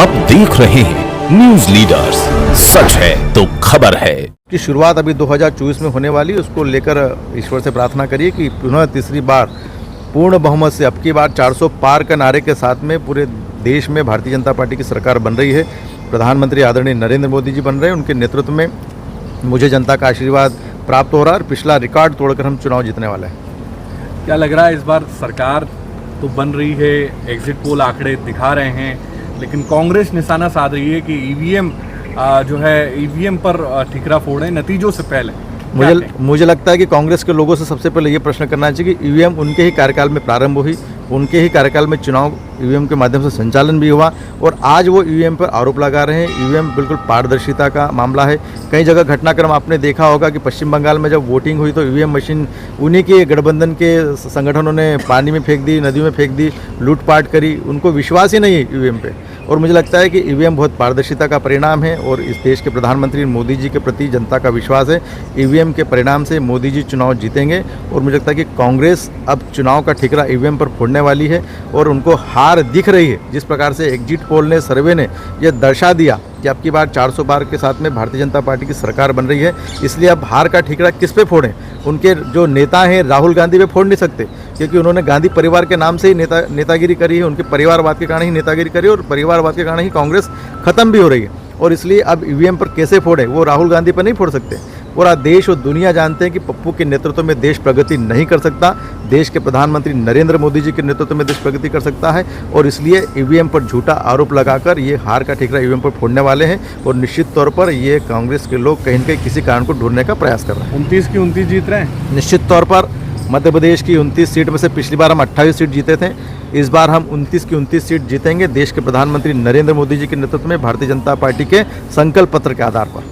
आप देख रहे हैं न्यूज लीडर्स, सच है तो खबर है। की शुरुआत अभी 2024 में होने वाली, उसको लेकर ईश्वर से प्रार्थना करिए कि पुनः तीसरी बार पूर्ण बहुमत से अब की बार 400 पार का नारे के साथ में पूरे देश में भारतीय जनता पार्टी की सरकार बन रही है। प्रधानमंत्री आदरणीय नरेंद्र मोदी जी बन रहे हैं। उनके नेतृत्व में मुझे जनता का आशीर्वाद प्राप्त हो रहा है और पिछला रिकॉर्ड तोड़कर हम चुनाव जीतने वाले हैं। क्या लग रहा है इस बार सरकार तो बन रही है, एग्जिट पोल आंकड़े दिखा रहे हैं, लेकिन कांग्रेस निशाना साध रही है कि ईवीएम पर ठिकरा फोड़े नतीजों से पहले। मुझे लगता है कि कांग्रेस के लोगों से सबसे पहले ये प्रश्न करना चाहिए कि ईवीएम उनके ही कार्यकाल में प्रारंभ हुई, उनके ही कार्यकाल में चुनाव ईवीएम के माध्यम से संचालन भी हुआ और आज वो ईवीएम पर आरोप लगा रहे हैं। ईवीएम बिल्कुल पारदर्शिता का मामला है। कई जगह घटनाक्रम आपने देखा होगा कि पश्चिम बंगाल में जब वोटिंग हुई तो ईवीएम मशीन उन्हीं के गठबंधन के संगठनों ने पानी में फेंक दी, नदियों में फेंक दी, लूटपाट करी। उनको विश्वास ही नहीं है ईवीएम पे। और मुझे लगता है कि ईवीएम बहुत पारदर्शिता का परिणाम है और इस देश के प्रधानमंत्री मोदी जी के प्रति जनता का विश्वास है। ईवीएम के परिणाम से मोदी जी चुनाव जीतेंगे और मुझे लगता है कि कांग्रेस अब चुनाव का ठिकरा ईवीएम पर फोड़ने वाली है और उनको हार दिख रही है। जिस प्रकार से एग्जिट पोल ने, सर्वे ने यह दर्शा दिया कि अब की बार 400 पार के साथ में भारतीय जनता पार्टी की सरकार बन रही है, इसलिए अब हार का ठिकरा किस पे फोड़ें? उनके जो नेता हैं राहुल गांधी पे फोड़ नहीं सकते, क्योंकि उन्होंने गांधी परिवार के नाम से ही नेतागिरी करी है। उनके परिवारवाद के कारण ही नेतागिरी करी और परिवारवाद के कारण ही कांग्रेस खत्म भी हो रही है। और इसलिए अब ईवीएम पर कैसे फोड़े? वो राहुल गांधी पर नहीं फोड़ सकते। पूरा देश और दुनिया जानते हैं कि पप्पू के नेतृत्व में देश प्रगति नहीं कर सकता। देश के प्रधानमंत्री नरेंद्र मोदी जी के नेतृत्व में देश प्रगति कर सकता है और इसलिए ईवीएम पर झूठा आरोप लगाकर ये हार का ठिकरा ईवीएम पर फोड़ने वाले हैं और निश्चित तौर पर ये कांग्रेस के लोग कहीं न कहीं किसी कारण को ढूंढने का प्रयास कर रहे हैं। 29 की 29 जीत रहे हैं। निश्चित तौर पर मध्य प्रदेश की 29 सीट में से पिछली बार हम 28 सीट जीते थे। इस बार हम 29 की 29 सीट जीतेंगे देश के प्रधानमंत्री नरेंद्र मोदी जी के नेतृत्व में भारतीय जनता पार्टी के संकल्प पत्र के आधार पर।